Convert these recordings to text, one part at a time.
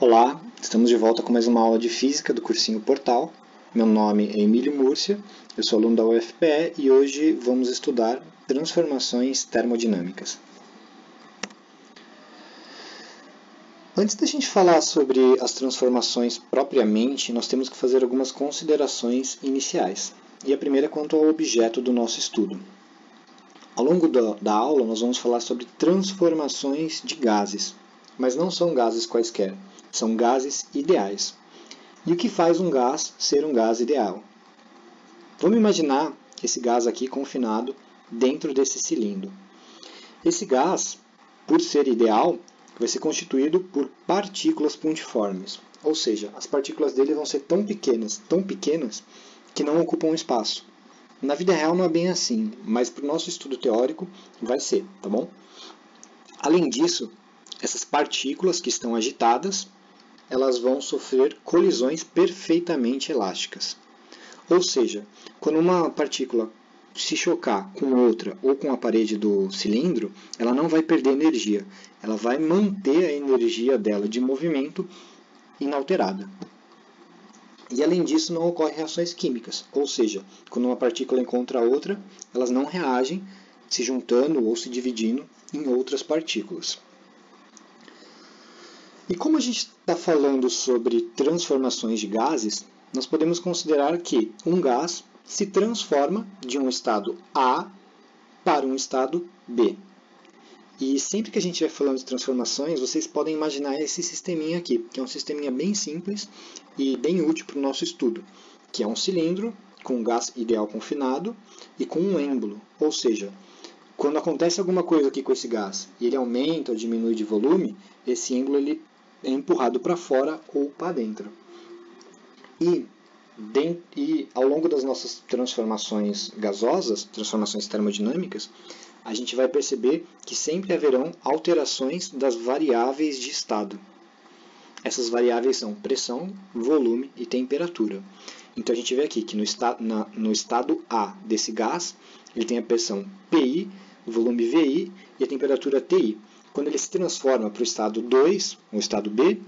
Olá, estamos de volta com mais uma aula de Física do cursinho Portal. Meu nome é Emílio Múrcia, eu sou aluno da UFPE e hoje vamos estudar transformações termodinâmicas. Antes da gente falar sobre as transformações propriamente, nós temos que fazer algumas considerações iniciais. E a primeira é quanto ao objeto do nosso estudo. Ao longo da aula, nós vamos falar sobre transformações de gases, mas não são gases quaisquer, são gases ideais. E o que faz um gás ser um gás ideal? Vamos imaginar esse gás aqui confinado dentro desse cilindro. Esse gás, por ser ideal, vai ser constituído por partículas pontiformes, ou seja, as partículas dele vão ser tão pequenas, que não ocupam espaço. Na vida real não é bem assim, mas para o nosso estudo teórico vai ser, tá bom? Além disso, essas partículas que estão agitadas, elas vão sofrer colisões perfeitamente elásticas. Ou seja, quando uma partícula se chocar com outra ou com a parede do cilindro, ela não vai perder energia, ela vai manter a energia dela de movimento inalterada. E além disso, não ocorrem reações químicas, ou seja, quando uma partícula encontra a outra, elas não reagem se juntando ou se dividindo em outras partículas. E como a gente está falando sobre transformações de gases, nós podemos considerar que um gás se transforma de um estado A para um estado B. E sempre que a gente vai falando de transformações, vocês podem imaginar esse sisteminha aqui, que é um sisteminha bem simples e bem útil para o nosso estudo, que é um cilindro com gás ideal confinado e com um êmbolo, ou seja, quando acontece alguma coisa aqui com esse gás e ele aumenta ou diminui de volume, esse êmbolo ele é empurrado para fora ou para dentro. E ao longo das nossas transformações gasosas, transformações termodinâmicas, a gente vai perceber que sempre haverão alterações das variáveis de estado. Essas variáveis são pressão, volume e temperatura. Então a gente vê aqui que no estado A desse gás, ele tem a pressão PI, o volume VI e a temperatura TI. Quando ele se transforma para o estado 2, o estado B,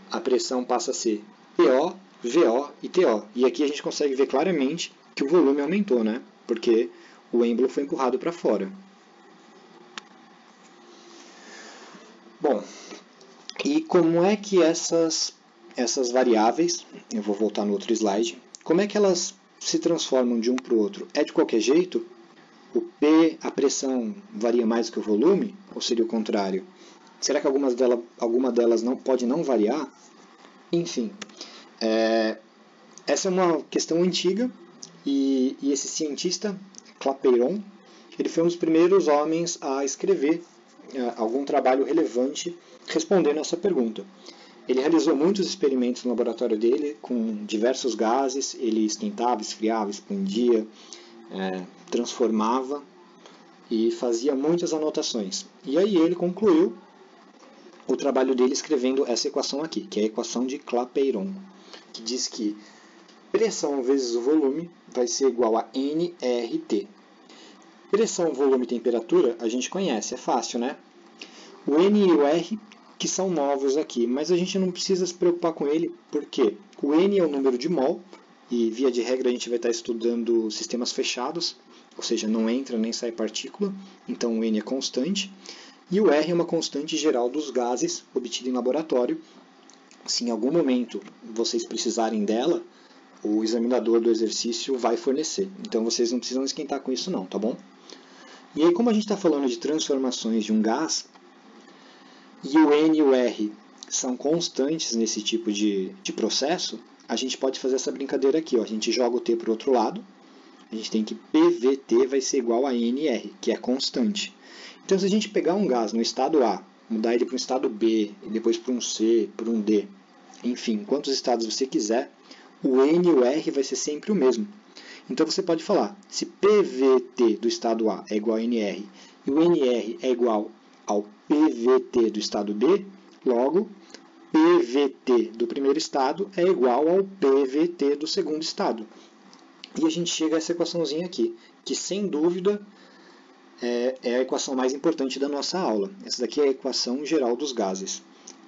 a pressão passa a ser PO, VO e TO. E aqui a gente consegue ver claramente que o volume aumentou, né? Porque o êmbolo foi empurrado para fora. Bom, e como é que essas variáveis, eu vou voltar no outro slide, como é que elas se transformam de um para o outro? É de qualquer jeito? O P, a pressão, varia mais que o volume? Ou seria o contrário? Será que alguma delas pode não variar? Enfim, essa é uma questão antiga e esse cientista, Clapeyron, ele foi um dos primeiros homens a escrever algum trabalho relevante respondendo essa pergunta. Ele realizou muitos experimentos no laboratório dele com diversos gases, ele esquentava, esfriava, expandia, transformava e fazia muitas anotações. E aí ele concluiu o trabalho dele escrevendo essa equação aqui, que é a equação de Clapeyron, que diz que pressão vezes o volume vai ser igual a nRT. Pressão, volume e temperatura a gente conhece, é fácil, né? O N e o R que são novos aqui, mas a gente não precisa se preocupar com ele, porque o N é o número de mol, e via de regra a gente vai estar estudando sistemas fechados, ou seja, não entra nem sai partícula, então o N é constante, e o R é uma constante geral dos gases obtida em laboratório. Se em algum momento vocês precisarem dela, o examinador do exercício vai fornecer, então vocês não precisam esquentar com isso não, tá bom? E aí, como a gente está falando de transformações de um gás, e o N e o R são constantes nesse tipo de processo, a gente pode fazer essa brincadeira aqui. Ó. A gente joga o T para o outro lado, a gente tem que PVT vai ser igual a NR, que é constante. Então, se a gente pegar um gás no estado A, mudar ele para um estado B, e depois para um C, para um D, enfim, quantos estados você quiser, o N e o R vai ser sempre o mesmo. Então, você pode falar, se PVT do estado A é igual a NR e o NR é igual ao PVT do estado B, logo, PVT do primeiro estado é igual ao PVT do segundo estado. E a gente chega a essa equaçãozinha aqui, que sem dúvida é a equação mais importante da nossa aula. Essa daqui é a equação geral dos gases.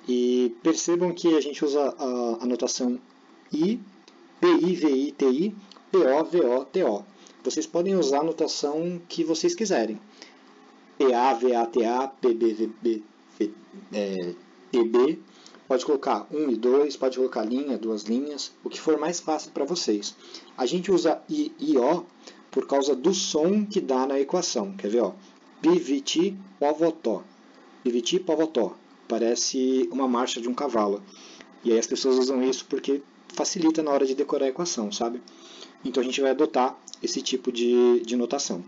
E percebam que a gente usa a notação I, PI, VI, TI, PO, VO, TO. Vocês podem usar a notação que vocês quiserem. PA, VA, TA, PB, VB, TB. Pode colocar 1 e 2, pode colocar linha, 2 linhas, o que for mais fácil para vocês. A gente usa I e O por causa do som que dá na equação. Quer ver? Ó? Piviti, povotó. Piviti, povotó. Parece uma marcha de um cavalo. E aí as pessoas usam isso porque facilita na hora de decorar a equação, sabe? Então a gente vai adotar esse tipo de notação.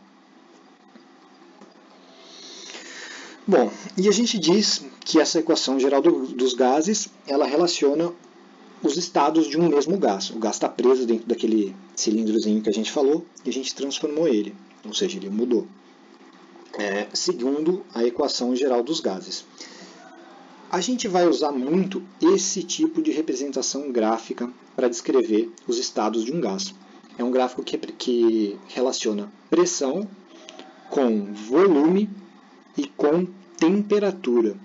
Bom, e a gente diz que essa equação geral dos gases, ela relaciona os estados de um mesmo gás. O gás está preso dentro daquele cilindrozinho que a gente falou e a gente transformou ele, ou seja, ele mudou, segundo a equação geral dos gases. A gente vai usar muito esse tipo de representação gráfica para descrever os estados de um gás. É um gráfico que relaciona pressão com volume e com temperatura.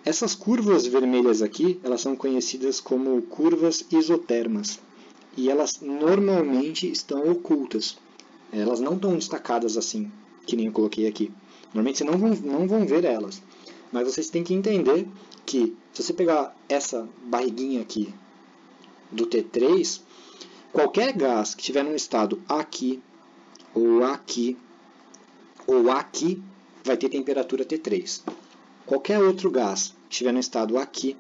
Essas curvas vermelhas aqui, elas são conhecidas como curvas isotermas. E elas normalmente estão ocultas. Elas não estão destacadas assim, que nem eu coloquei aqui. Normalmente vocês não vão ver elas. Mas vocês têm que entender que, se você pegar essa barriguinha aqui do T3, qualquer gás que estiver num estado aqui, ou aqui, ou aqui, vai ter temperatura T3. Qualquer outro gás que estiver no estado aqui,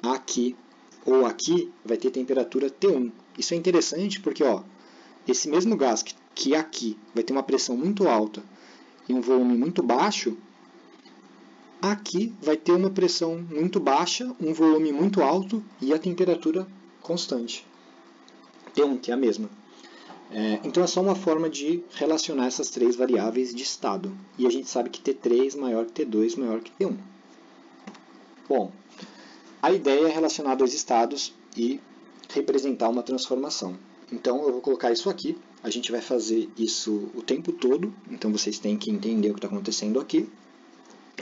aqui ou aqui, vai ter temperatura T1. Isso é interessante porque esse mesmo gás que aqui vai ter uma pressão muito alta e um volume muito baixo, aqui vai ter uma pressão muito baixa, um volume muito alto e a temperatura constante. T1, que é a mesma. Então é só uma forma de relacionar essas três variáveis de estado. E a gente sabe que T3 maior que T2 maior que T1. Bom, a ideia é relacionar dois estados e representar uma transformação. Então eu vou colocar isso aqui. A gente vai fazer isso o tempo todo. Então vocês têm que entender o que está acontecendo aqui.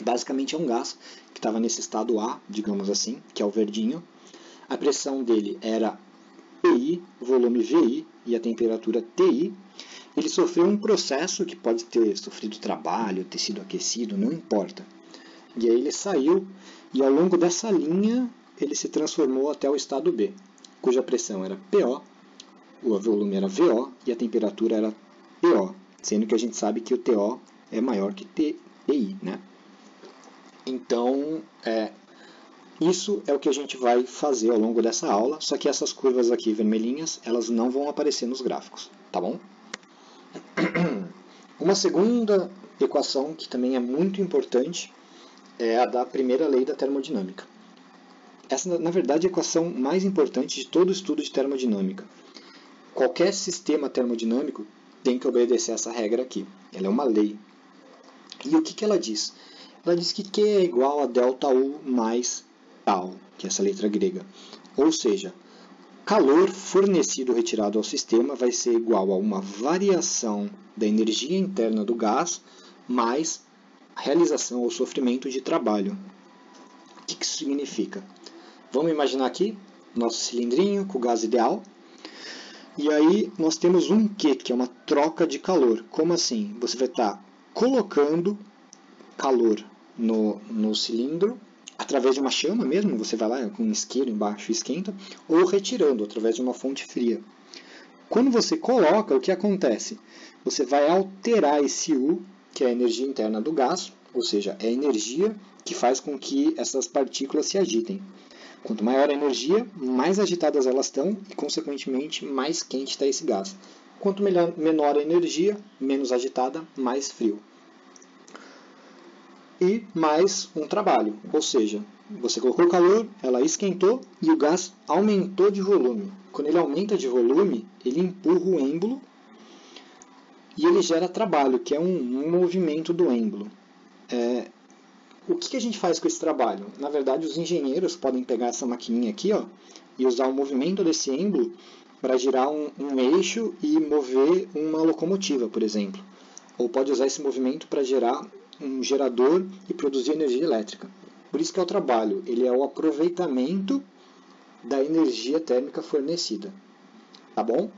Basicamente é um gás que estava nesse estado A, digamos assim, que é o verdinho. A pressão dele era PI, volume VI e a temperatura TI. Ele sofreu um processo que pode ter sofrido trabalho, ter sido aquecido, não importa. E aí ele saiu e ao longo dessa linha ele se transformou até o estado B, cuja pressão era PO, o volume era VO e a temperatura era PO, sendo que a gente sabe que o TO é maior que TI, né? Então, isso é o que a gente vai fazer ao longo dessa aula, só que essas curvas aqui vermelhinhas, elas não vão aparecer nos gráficos, tá bom? Uma segunda equação que também é muito importante é a da primeira lei da termodinâmica. Essa, na verdade, é a equação mais importante de todo o estudo de termodinâmica. Qualquer sistema termodinâmico tem que obedecer essa regra aqui. Ela é uma lei. E o que ela diz? Ela diz que Q é igual a ΔU mais tal, que é essa letra grega. Ou seja, calor fornecido ou retirado ao sistema vai ser igual a uma variação da energia interna do gás mais a realização ou sofrimento de trabalho. O que isso significa? Vamos imaginar aqui nosso cilindrinho com o gás ideal. E aí nós temos um Q, que é uma troca de calor. Como assim? Você vai estar colocando calor no cilindro, através de uma chama mesmo, você vai lá com um isqueiro embaixo e esquenta, ou retirando, através de uma fonte fria. Quando você coloca, o que acontece? Você vai alterar esse U, que é a energia interna do gás, ou seja, é a energia que faz com que essas partículas se agitem. Quanto maior a energia, mais agitadas elas estão e, consequentemente, mais quente está esse gás. Quanto menor a energia, menos agitada, mais frio. E mais um trabalho, ou seja, você colocou calor, ela esquentou e o gás aumentou de volume. Quando ele aumenta de volume, ele empurra o êmbolo e ele gera trabalho, que é um movimento do êmbolo. O que a gente faz com esse trabalho? Na verdade, os engenheiros podem pegar essa maquininha aqui e usar o movimento desse êmbolo para girar um eixo e mover uma locomotiva, por exemplo. Ou pode usar esse movimento para gerar um gerador e produzir energia elétrica. Por isso que é o trabalho, ele é o aproveitamento da energia térmica fornecida. Tá bom?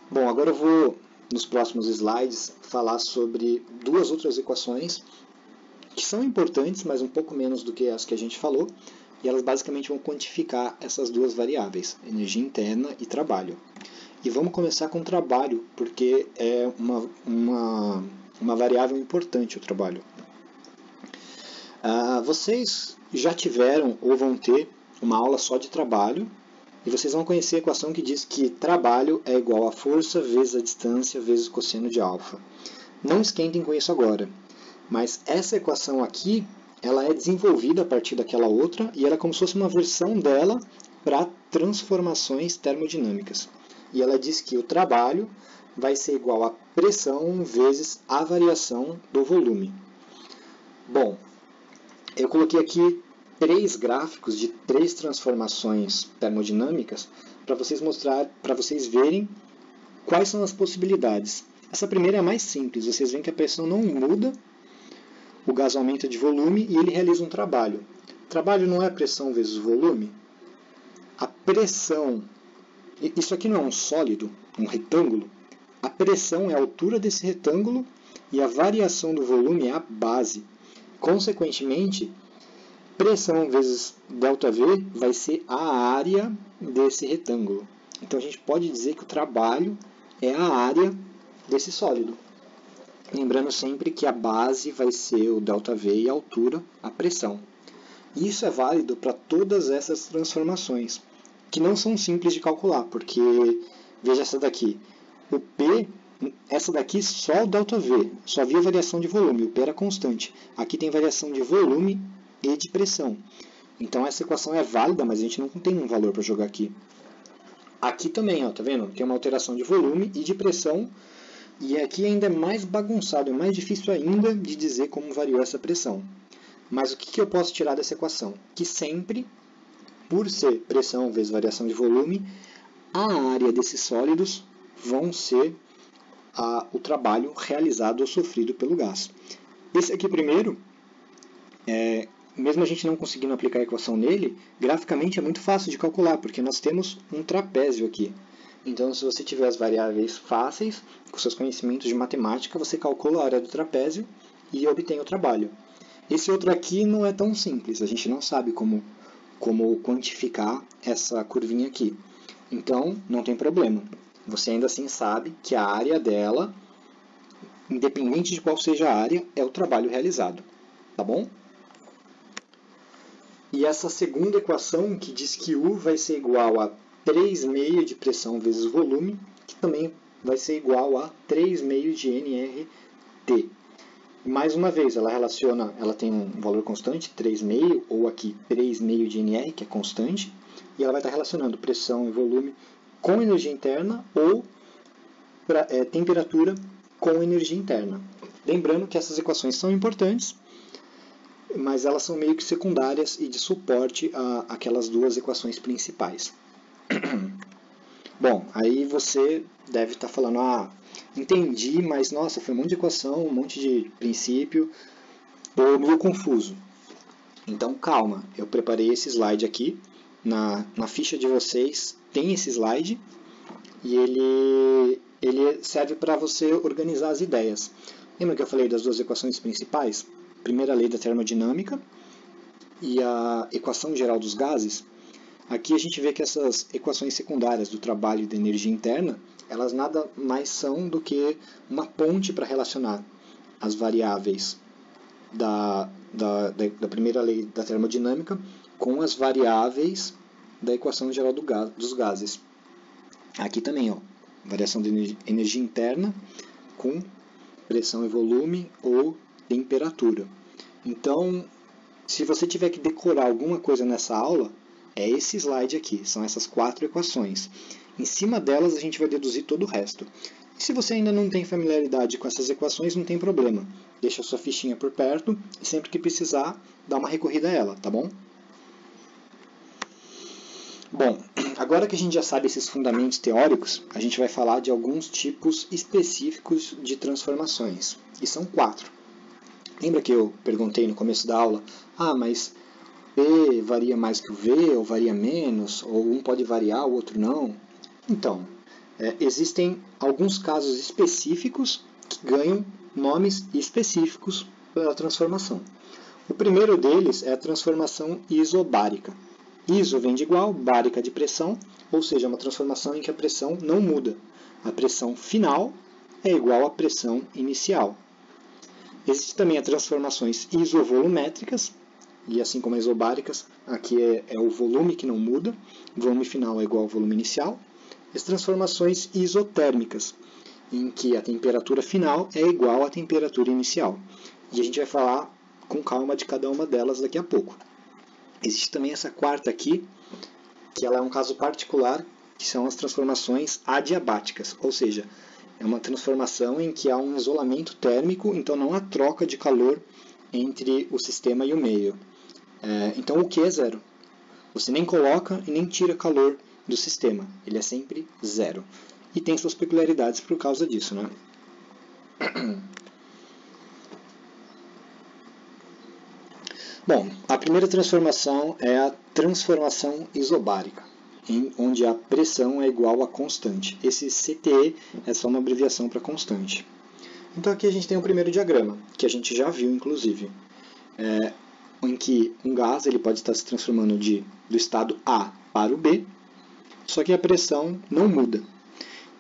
Bom, agora eu vou, nos próximos slides, falar sobre duas outras equações que são importantes, mas um pouco menos do que as que a gente falou, e elas basicamente vão quantificar essas duas variáveis, energia interna e trabalho. E vamos começar com trabalho, porque é uma variável importante o trabalho. Vocês já tiveram ou vão ter uma aula só de trabalho, e vocês vão conhecer a equação que diz que trabalho é igual a força vezes a distância vezes o cosseno de alfa. Não esquentem com isso agora, mas essa equação aqui, ela é desenvolvida a partir daquela outra, e ela é como se fosse uma versão dela para transformações termodinâmicas. E ela diz que o trabalho vai ser igual a pressão vezes a variação do volume. Bom, eu coloquei aqui 3 gráficos de 3 transformações termodinâmicas para vocês verem quais são as possibilidades. Essa primeira é a mais simples, vocês veem que a pressão não muda, o gás aumenta de volume e ele realiza um trabalho. O trabalho não é pressão vezes volume? A pressão, isso aqui não é um sólido, um retângulo, a pressão é a altura desse retângulo e a variação do volume é a base. Consequentemente, pressão vezes ΔV vai ser a área desse retângulo. Então a gente pode dizer que o trabalho é a área desse sólido. Lembrando sempre que a base vai ser o ΔV e a altura, a pressão. Isso é válido para todas essas transformações, que não são simples de calcular, porque, veja essa daqui, o P, essa daqui só o ΔV, só havia variação de volume, o P era constante. Aqui tem variação de volume e de pressão. Então essa equação é válida, mas a gente não tem um valor para jogar aqui. Aqui também, ó, tá vendo? Tem uma alteração de volume e de pressão, e aqui ainda é mais bagunçado, é mais difícil ainda de dizer como variou essa pressão. Mas o que eu posso tirar dessa equação? Que sempre, por ser pressão vezes variação de volume, a área desses sólidos vão ser o trabalho realizado ou sofrido pelo gás. Esse aqui primeiro, mesmo a gente não conseguindo aplicar a equação nele, graficamente é muito fácil de calcular, porque nós temos um trapézio aqui. Então, se você tiver as variáveis fáceis, com seus conhecimentos de matemática, você calcula a área do trapézio e obtém o trabalho. Esse outro aqui não é tão simples, a gente não sabe como quantificar essa curvinha aqui. Então, não tem problema. Você ainda assim sabe que a área dela, independente de qual seja a área, é o trabalho realizado. Tá bom? E essa segunda equação, que diz que U vai ser igual a 3,5 de pressão vezes volume, que também vai ser igual a 3,5 de nRT. Mais uma vez, ela tem um valor constante, 3,5, ou aqui 3,5 de nR, que é constante, e ela vai estar relacionando pressão e volume com energia interna ou temperatura com energia interna. Lembrando que essas equações são importantes, mas elas são meio que secundárias e de suporte àquelas duas equações principais. Bom, aí você deve estar falando, entendi, mas nossa, foi um monte de equação, um monte de princípio, estou meio confuso. Então calma, eu preparei esse slide aqui, na ficha de vocês tem esse slide, e ele serve para você organizar as ideias. Lembra que eu falei das duas equações principais? Primeira lei da termodinâmica e a equação geral dos gases. Aqui a gente vê que essas equações secundárias do trabalho e da energia interna, elas nada mais são do que uma ponte para relacionar as variáveis da primeira lei da termodinâmica com as variáveis da equação geral dos gases. Aqui também, ó, variação de energia interna com pressão e volume ou temperatura. Então, se você tiver que decorar alguma coisa nessa aula, é esse slide aqui, são essas 4 equações. Em cima delas a gente vai deduzir todo o resto. E se você ainda não tem familiaridade com essas equações, não tem problema. Deixa a sua fichinha por perto e sempre que precisar, dá uma recorrida a ela, tá bom? Bom, agora que a gente já sabe esses fundamentos teóricos, a gente vai falar de alguns tipos específicos de transformações. E são 4. Lembra que eu perguntei no começo da aula, mas P varia mais que o V, ou varia menos, ou um pode variar, o outro não? Então, existem alguns casos específicos que ganham nomes específicos pela transformação. O primeiro deles é a transformação isobárica. Iso vem de igual, bárica de pressão, ou seja, uma transformação em que a pressão não muda. A pressão final é igual à pressão inicial. Existem também as transformações isovolumétricas, e assim como as isobáricas, aqui é o volume que não muda, o volume final é igual ao volume inicial. As transformações isotérmicas, em que a temperatura final é igual à temperatura inicial. E a gente vai falar com calma de cada uma delas daqui a pouco. Existe também essa quarta aqui, que ela é um caso particular, que são as transformações adiabáticas, ou seja, é uma transformação em que há um isolamento térmico, então não há troca de calor entre o sistema e o meio. Então o Q é zero. Você nem coloca e nem tira calor do sistema, ele é sempre zero. E tem suas peculiaridades por causa disso, né? Bom, a primeira transformação é a transformação isobárica, onde a pressão é igual a constante. Esse CTE é só uma abreviação para constante. Então aqui a gente tem o primeiro diagrama, que a gente já viu inclusive, em que um gás ele pode estar se transformando do estado A para o B, só que a pressão não muda.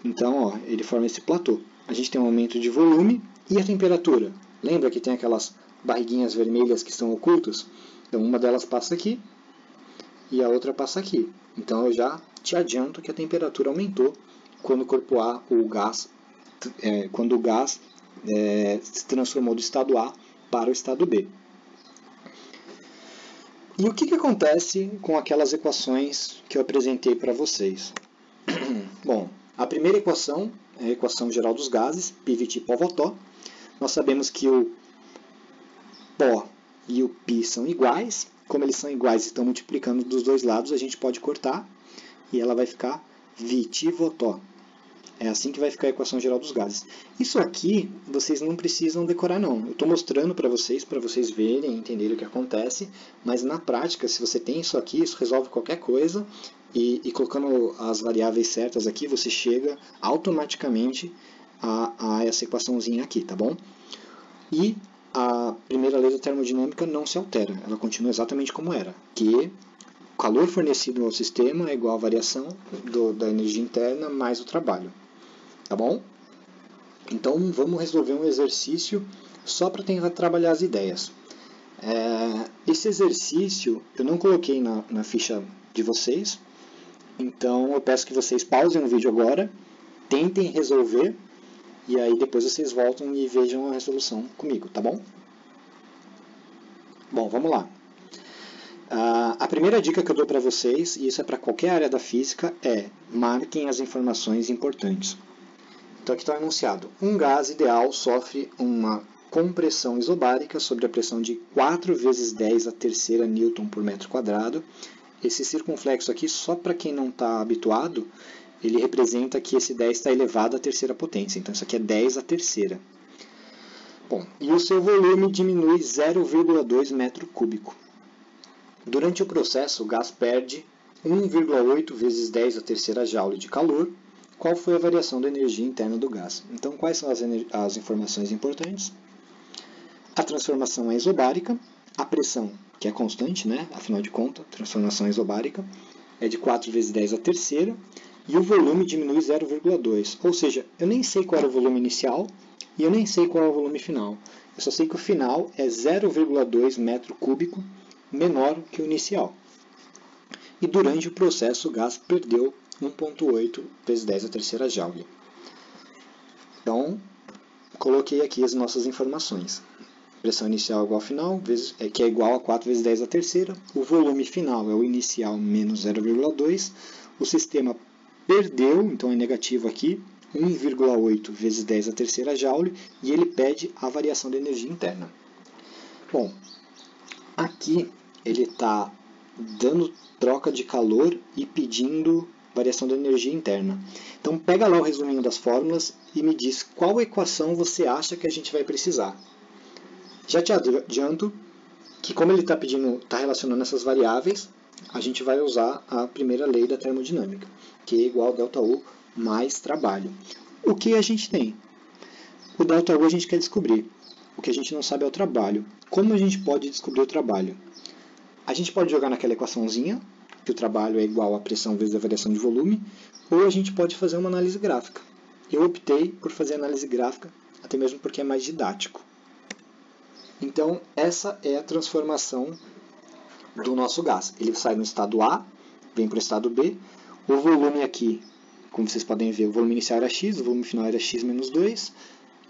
Então ele forma esse platô. A gente tem um aumento de volume e a temperatura. Lembra que tem aquelas barriguinhas vermelhas que estão ocultas? Então uma delas passa aqui e a outra passa aqui. Então eu já te adianto que a temperatura aumentou quando o corpo A, quando o gás se transformou do estado A para o estado B. E o que acontece com aquelas equações que eu apresentei para vocês? Bom, a primeira equação é a equação geral dos gases, PVT pó-Votó. Nós sabemos que o pó e o π são iguais. Como eles são iguais e estão multiplicando dos dois lados, a gente pode cortar e ela vai ficar VT-Votó. É assim que vai ficar a equação geral dos gases. Isso aqui vocês não precisam decorar não. Eu estou mostrando para vocês verem e entenderem o que acontece, mas na prática, se você tem isso aqui, isso resolve qualquer coisa e colocando as variáveis certas aqui, você chega automaticamente a essa equaçãozinha aqui, tá bom? E a primeira lei da termodinâmica não se altera, ela continua exatamente como era, que o calor fornecido ao sistema é igual à variação da energia interna mais o trabalho. Tá bom? Então vamos resolver um exercício só para tentar trabalhar as ideias. Esse exercício eu não coloquei na ficha de vocês, então eu peço que vocês pausem o vídeo agora, tentem resolver e aí depois vocês voltam e vejam a resolução comigo, tá bom? Bom, vamos lá. A primeira dica que eu dou para vocês, e isso é para qualquer área da física, é marquem as informações importantes. Então aqui está o enunciado. Um gás ideal sofre uma compressão isobárica sobre a pressão de 4 vezes 10 a terceira newton por metro quadrado. Esse circunflexo aqui, só para quem não está habituado, ele representa que esse 10 está elevado à terceira potência. Então isso aqui é 10 à terceira. Bom, e o seu volume diminui 0,2 metro cúbico. Durante o processo, o gás perde 1,8 vezes 10 a terceira joule de calor. Qual foi a variação da energia interna do gás? Então, quais são as informações importantes? A transformação é isobárica, a pressão, que é constante, né? Afinal de contas, transformação isobárica, é de 4 vezes 10 a terceira, e o volume diminui 0,2. Ou seja, eu nem sei qual era o volume inicial e eu nem sei qual é o volume final. Eu só sei que o final é 0,2 metro cúbico menor que o inicial. E durante o processo o gás perdeu 1,8 vezes 10 a terceira joule. Então, coloquei aqui as nossas informações. Pressão inicial igual ao final, que é igual a 4 vezes 10 a terceira. O volume final é o inicial menos 0,2. O sistema perdeu, então é negativo aqui, 1,8 vezes 10 a terceira joule. E ele pede a variação da energia interna. Bom, aqui ele está dando troca de calor e pedindo variação da energia interna. Então pega lá o resuminho das fórmulas e me diz qual equação você acha que a gente vai precisar. Já te adianto que como ele está relacionando essas variáveis, a gente vai usar a primeira lei da termodinâmica, que é igual a ΔU mais trabalho. O que a gente tem? O ΔU a gente quer descobrir. O que a gente não sabe é o trabalho. Como a gente pode descobrir o trabalho? A gente pode jogar naquela equaçãozinha, que o trabalho é igual à pressão vezes a variação de volume, ou a gente pode fazer uma análise gráfica. Eu optei por fazer análise gráfica, até mesmo porque é mais didático. Então, essa é a transformação do nosso gás. Ele sai no estado A, vem para o estado B. O volume aqui, como vocês podem ver, o volume inicial era x, o volume final era x menos 2,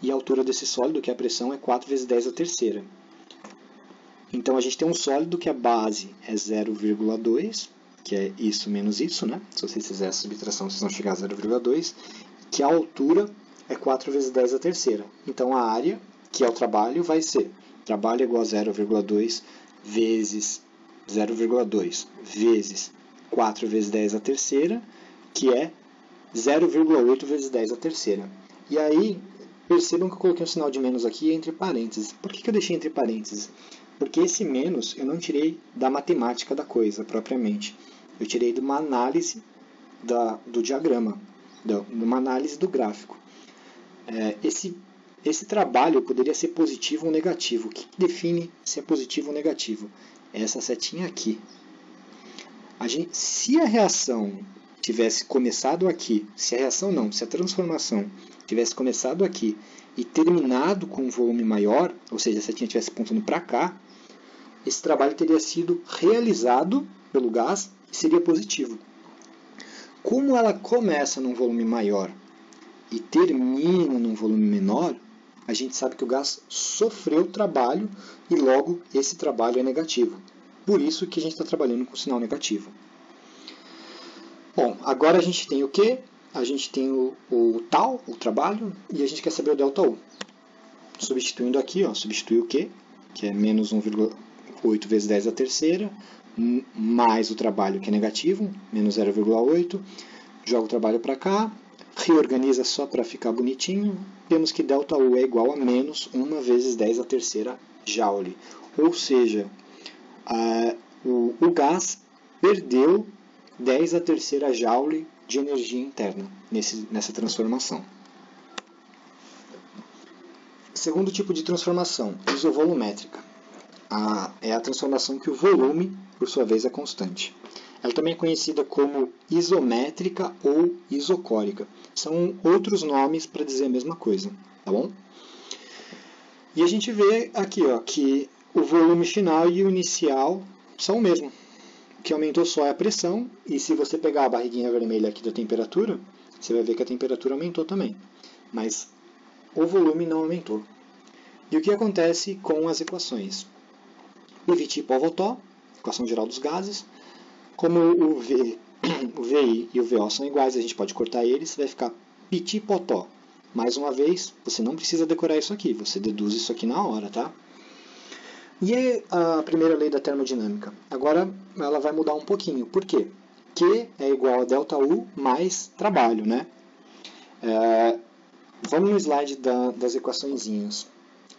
e a altura desse sólido, que é a pressão, é 4 vezes 10 a terceira. Então, a gente tem um sólido que a base é 0,2, que é isso menos isso, né? Se vocês fizerem essa subtração, vocês vão chegar a 0,2, que a altura é 4 vezes 10 a terceira. Então, a área, que é o trabalho, vai ser trabalho igual a 0,2 vezes 0,2 vezes 4 vezes 10 a terceira, que é 0,8 vezes 10 a terceira. E aí, percebam que eu coloquei um sinal de menos aqui entre parênteses. Por que eu deixei entre parênteses? Porque esse menos eu não tirei da matemática da coisa, propriamente. Eu tirei de uma análise do diagrama, de uma análise do gráfico. Esse trabalho poderia ser positivo ou negativo. O que define se é positivo ou negativo? É essa setinha aqui. Se a reação tivesse começado aqui, se a transformação tivesse começado aqui e terminado com um volume maior, ou seja, a setinha estivesse apontando para cá, esse trabalho teria sido realizado pelo gás e seria positivo. Como ela começa num volume maior e termina num volume menor, a gente sabe que o gás sofreu trabalho e logo esse trabalho é negativo. Por isso que a gente está trabalhando com sinal negativo. Bom, agora a gente tem o quê? A gente tem o tal, o trabalho, e a gente quer saber o ΔU. Substituindo aqui, substitui o quê? Que é menos 1,8 vezes 10 a terceira, mais o trabalho que é negativo, menos 0,8. Joga o trabalho para cá. Reorganiza só para ficar bonitinho, temos que ΔU é igual a menos 1 vezes 10 a terceira joule. Ou seja, o gás perdeu 10 a terceira joule de energia interna nessa transformação. Segundo tipo de transformação, isovolumétrica. É a transformação que o volume, por sua vez, é constante. Ela também é conhecida como isométrica ou isocórica. São outros nomes para dizer a mesma coisa, tá bom? E a gente vê aqui que o volume final e o inicial são o mesmo. O que aumentou só é a pressão, e se você pegar a barriguinha vermelha aqui da temperatura, você vai ver que a temperatura aumentou também. Mas o volume não aumentou. E o que acontece com as equações? PVT Pivot, equação geral dos gases. Como o VI e o VO são iguais, a gente pode cortar eles, vai ficar Piti Potó. Mais uma vez, você não precisa decorar isso aqui, você deduz isso aqui na hora, tá? E a primeira lei da termodinâmica? Agora ela vai mudar um pouquinho. Por quê? Q é igual a ΔU mais trabalho, né? Vamos no slide das equaçõezinhas.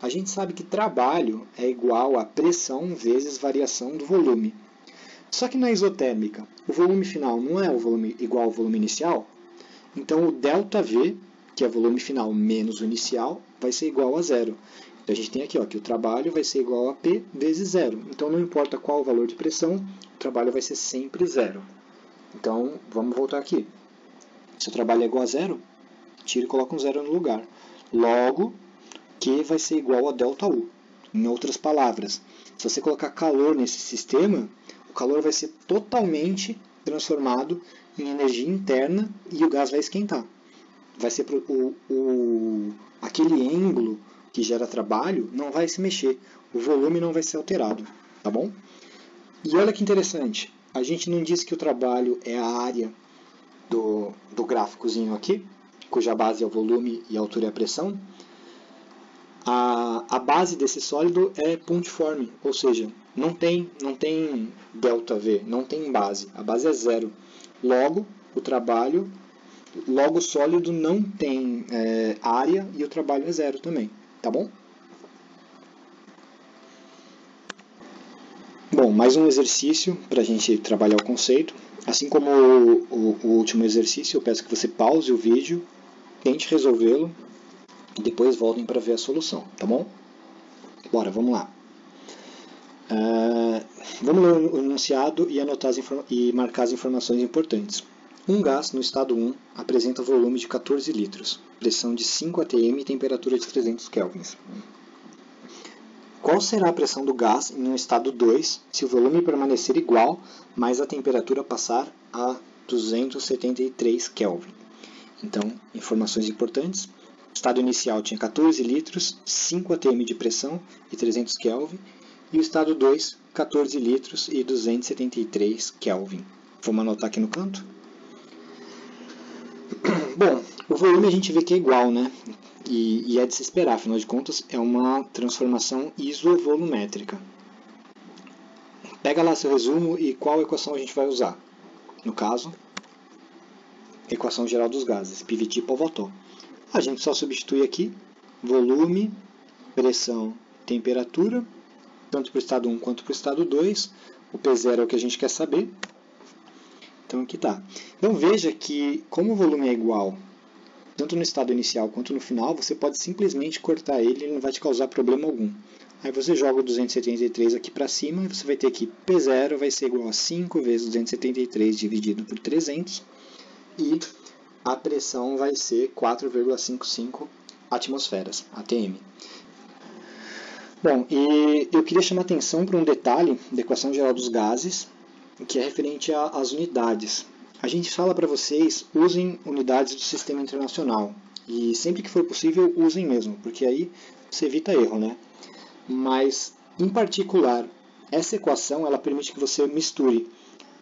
A gente sabe que trabalho é igual a pressão vezes variação do volume. Só que na isotérmica, o volume final não é igual ao volume inicial? Então o ΔV, que é o volume final menos o inicial, vai ser igual a zero. Então a gente tem aqui que o trabalho vai ser igual a P vezes zero. Então não importa qual o valor de pressão, o trabalho vai ser sempre zero. Então vamos voltar aqui. Se o trabalho é igual a zero, tira e coloca um zero no lugar. Logo, Q vai ser igual a ΔU. Em outras palavras, se você colocar calor nesse sistema, o calor vai ser totalmente transformado em energia interna e o gás vai esquentar. Vai ser aquele ângulo que gera trabalho não vai se mexer, o volume não vai ser alterado, tá bom? E olha que interessante, a gente não disse que o trabalho é a área do gráficozinho aqui, cuja base é o volume e a altura é a pressão. A base desse sólido é pontiforme, ou seja, não tem ΔV, não tem base, a base é zero. Logo, o sólido não tem área e o trabalho é zero também, tá bom? Bom, mais um exercício para a gente trabalhar o conceito. Assim como o último exercício, eu peço que você pause o vídeo, tente resolvê-lo e depois voltem para ver a solução, tá bom? Bora, vamos lá. Vamos ler o enunciado e anotar e marcar as informações importantes. Um gás no estado 1 apresenta volume de 14 litros, pressão de 5 atm e temperatura de 300 kelvins. Qual será a pressão do gás em um estado 2 se o volume permanecer igual, mas a temperatura passar a 273 Kelvin? Então, informações importantes. O estado inicial tinha 14 litros, 5 atm de pressão e 300 Kelvin. E o estado 2, 14 litros e 273 Kelvin. Vamos anotar aqui no canto? Bom, o volume a gente vê que é igual, né? E é de se esperar, afinal de contas, é uma transformação isovolumétrica. Pega lá seu resumo e qual equação a gente vai usar. No caso, equação geral dos gases, PVT-Povatov. A gente só substitui aqui volume, pressão, temperatura, tanto para o estado 1 quanto para o estado 2. O P0 é o que a gente quer saber. Então aqui está. Então veja que, como o volume é igual, tanto no estado inicial quanto no final, você pode simplesmente cortar ele, ele não vai te causar problema algum. Aí você joga o 273 aqui para cima e você vai ter que P0 vai ser igual a 5 vezes 273 dividido por 300 e a pressão vai ser 4,55 atmosferas, ATM. Bom, e eu queria chamar a atenção para um detalhe da equação geral dos gases, que é referente às unidades. A gente fala para vocês, usem unidades do sistema internacional. E sempre que for possível, usem mesmo, porque aí você evita erro, né? Mas, em particular, essa equação ela permite que você misture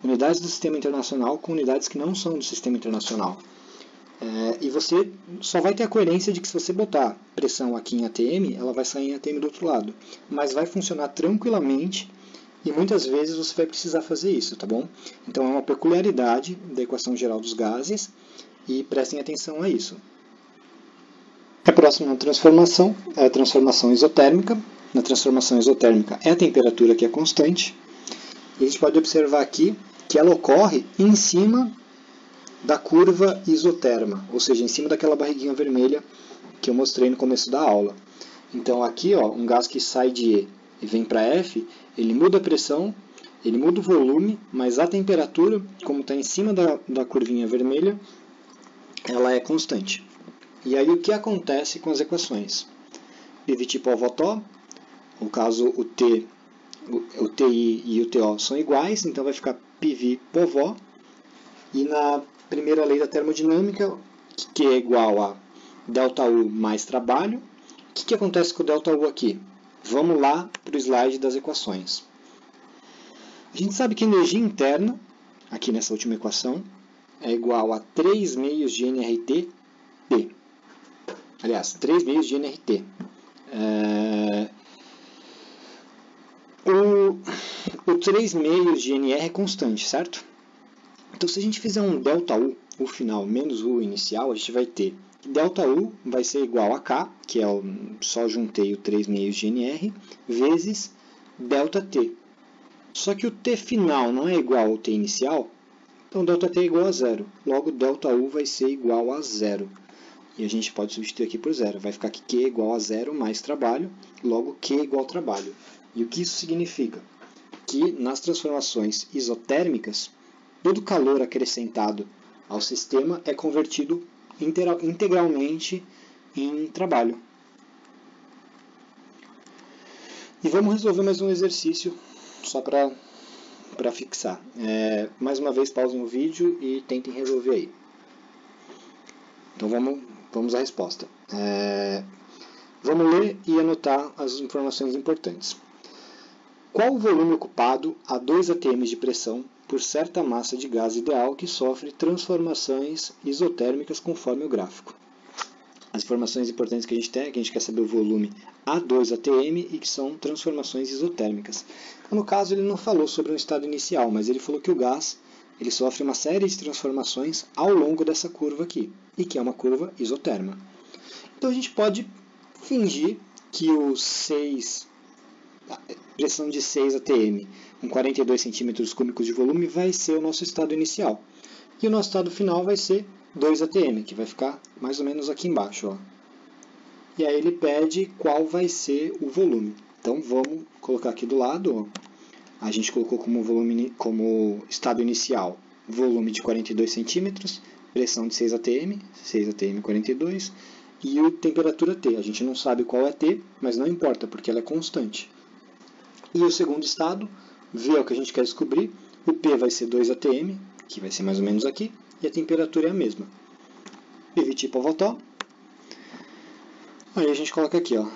unidades do sistema internacional com unidades que não são do sistema internacional. E você só vai ter a coerência de que se você botar pressão aqui em ATM, ela vai sair em ATM do outro lado. Mas vai funcionar tranquilamente. E muitas vezes você vai precisar fazer isso, tá bom? Então é uma peculiaridade da equação geral dos gases e prestem atenção a isso. A próxima transformação é a transformação isotérmica. Na transformação isotérmica é a temperatura que é constante. E a gente pode observar aqui que ela ocorre em cima da curva isoterma, ou seja, em cima daquela barriguinha vermelha que eu mostrei no começo da aula. Então aqui, ó, um gás que sai de E e vem para F, ele muda a pressão, ele muda o volume, mas a temperatura, como está em cima da curvinha vermelha, ela é constante. E aí o que acontece com as equações? PVT-Povatov, no caso o T, o TI e o TO são iguais, então vai ficar PV-Povó. E na primeira lei da termodinâmica, que é igual a ΔU mais trabalho, o que acontece com o ΔU aqui? Vamos lá para o slide das equações. A gente sabe que a energia interna, aqui nessa última equação, é igual a 3 meios de nRT P. Aliás, 3 meios de nRT. O 3 meios de nR é constante, certo? Então, se a gente fizer um ΔU, o final menos o inicial, a gente vai ter ΔU vai ser igual a K, que é só juntei o 3 meios de nR, vezes ΔT. Só que o T final não é igual ao T inicial, então ΔT é igual a zero. Logo, ΔU vai ser igual a zero. E a gente pode substituir aqui por zero. Vai ficar que Q é igual a zero mais trabalho, logo Q é igual ao trabalho. E o que isso significa? Que nas transformações isotérmicas, todo calor acrescentado ao sistema é convertido integralmente em trabalho. E vamos resolver mais um exercício só para fixar. Mais uma vez, pausem o vídeo e tentem resolver aí. Então vamos à resposta. Vamos ler e anotar as informações importantes. Qual o volume ocupado a 2 atm de pressão por certa massa de gás ideal que sofre transformações isotérmicas conforme o gráfico? As informações importantes que a gente tem é que a gente quer saber o volume a 2 atm e que são transformações isotérmicas. Então, no caso, ele não falou sobre um estado inicial, mas ele falou que o gás ele sofre uma série de transformações ao longo dessa curva aqui, e que é uma curva isoterma. Então a gente pode fingir que o 6 pressão de 6 atm com 42 centímetros cúbicos de volume vai ser o nosso estado inicial. E o nosso estado final vai ser 2 atm, que vai ficar mais ou menos aqui embaixo. Ó. E aí ele pede qual vai ser o volume. Então vamos colocar aqui do lado. Ó. A gente colocou como estado inicial volume de 42 centímetros, pressão de 6 atm 42, e a temperatura T. A gente não sabe qual é T, mas não importa, porque ela é constante. E o segundo estado, V é o que a gente quer descobrir, o P vai ser 2 atm, que vai ser mais ou menos aqui, e a temperatura é a mesma. PVT Povotó. Aí a gente coloca aqui, ó,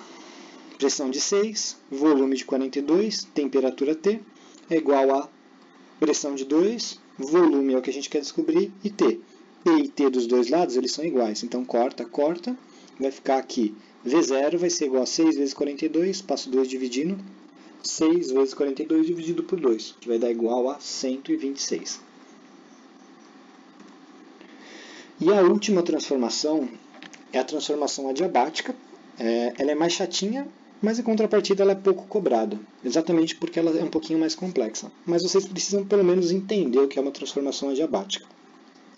pressão de 6, volume de 42, temperatura T, é igual a pressão de 2, volume é o que a gente quer descobrir, e T. P e T dos dois lados, eles são iguais. Então, corta, vai ficar aqui. V0 vai ser igual a 6 vezes 42, passo 2 dividindo. 6 vezes 42 dividido por 2, que vai dar igual a 126. E a última transformação é a transformação adiabática. Ela é mais chatinha, mas em contrapartida ela é pouco cobrada, exatamente porque ela é um pouquinho mais complexa. Mas vocês precisam pelo menos entender o que é uma transformação adiabática.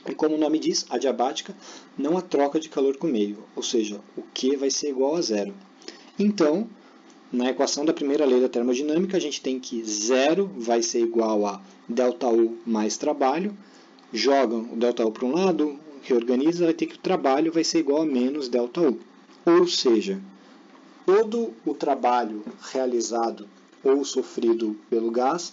E como o nome diz, adiabática, não há troca de calor com o meio, ou seja, o Q vai ser igual a zero. Então, na equação da primeira lei da termodinâmica, a gente tem que 0 vai ser igual a ΔU mais trabalho, joga o ΔU para um lado, reorganiza, vai ter que o trabalho vai ser igual a menos ΔU. Ou seja, todo o trabalho realizado ou sofrido pelo gás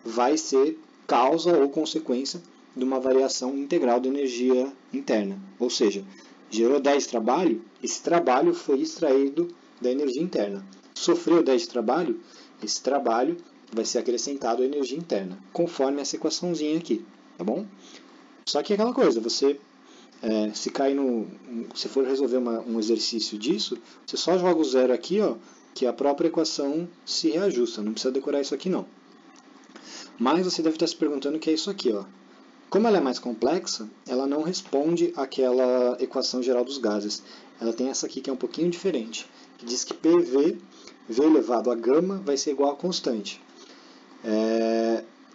vai ser causa ou consequência de uma variação integral da energia interna. Ou seja, gerou 10 de trabalho, esse trabalho foi extraído da energia interna. Sofreu 10 de trabalho, esse trabalho vai ser acrescentado à energia interna, conforme essa equaçãozinha aqui, tá bom? Só que é aquela coisa, você se for resolver um exercício disso, você só joga o zero aqui, ó, que a própria equação se reajusta, não precisa decorar isso aqui não. Mas você deve estar se perguntando o que é isso aqui, ó. Como ela é mais complexa, ela não responde àquela equação geral dos gases. Ela tem essa aqui que é um pouquinho diferente, que diz que PV, V elevado a gama, vai ser igual a constante.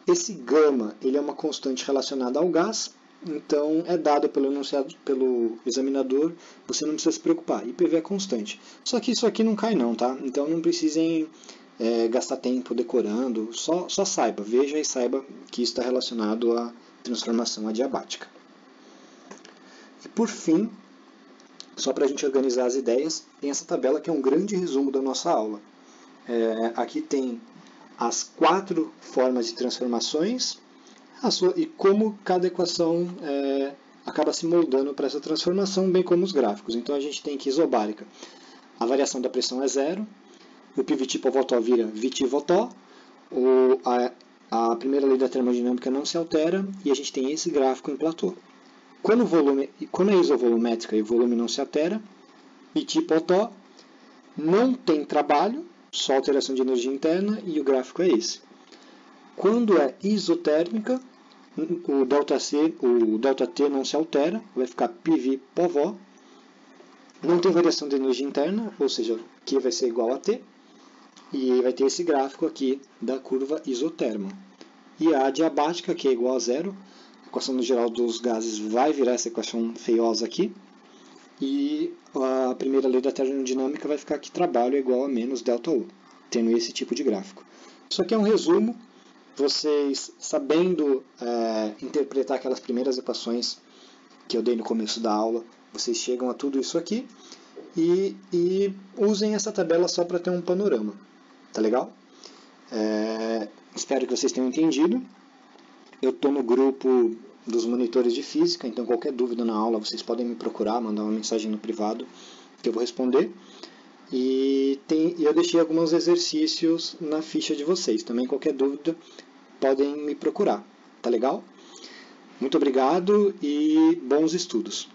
Esse gama ele é uma constante relacionada ao gás, então é dado pelo enunciado pelo examinador, você não precisa se preocupar. E PV é constante. Só que isso aqui não cai não, tá? Então não precisem gastar tempo decorando, só saiba, veja e saiba que isso está relacionado à transformação adiabática. E por fim, só para a gente organizar as ideias, tem essa tabela que é um grande resumo da nossa aula. Aqui tem as 4 formas de transformações e como cada equação acaba se moldando para essa transformação, bem como os gráficos. Então a gente tem aqui isobárica. A variação da pressão é zero, o PVT Povotó vira VT Votó, a primeira lei da termodinâmica não se altera e a gente tem esse gráfico em platô. Quando é isovolumétrica e o volume não se altera, VT Potó não tem trabalho, só alteração de energia interna, e o gráfico é esse. Quando é isotérmica, o ΔT não se altera, vai ficar PV Povó, não tem variação de energia interna, ou seja, Q vai ser igual a T, e vai ter esse gráfico aqui da curva isoterma. E a adiabática, que é igual a zero, a equação geral dos gases vai virar essa equação feiosa aqui, e a primeira lei da termodinâmica vai ficar que trabalho é igual a menos ΔU, tendo esse tipo de gráfico. Isso aqui é um resumo, vocês sabendo interpretar aquelas primeiras equações que eu dei no começo da aula, vocês chegam a tudo isso aqui e usem essa tabela só para ter um panorama, tá legal? Espero que vocês tenham entendido. Eu estou no grupo dos monitores de física, então qualquer dúvida na aula vocês podem me procurar, mandar uma mensagem no privado que eu vou responder. E eu deixei alguns exercícios na ficha de vocês. Também qualquer dúvida podem me procurar, tá legal? Muito obrigado e bons estudos!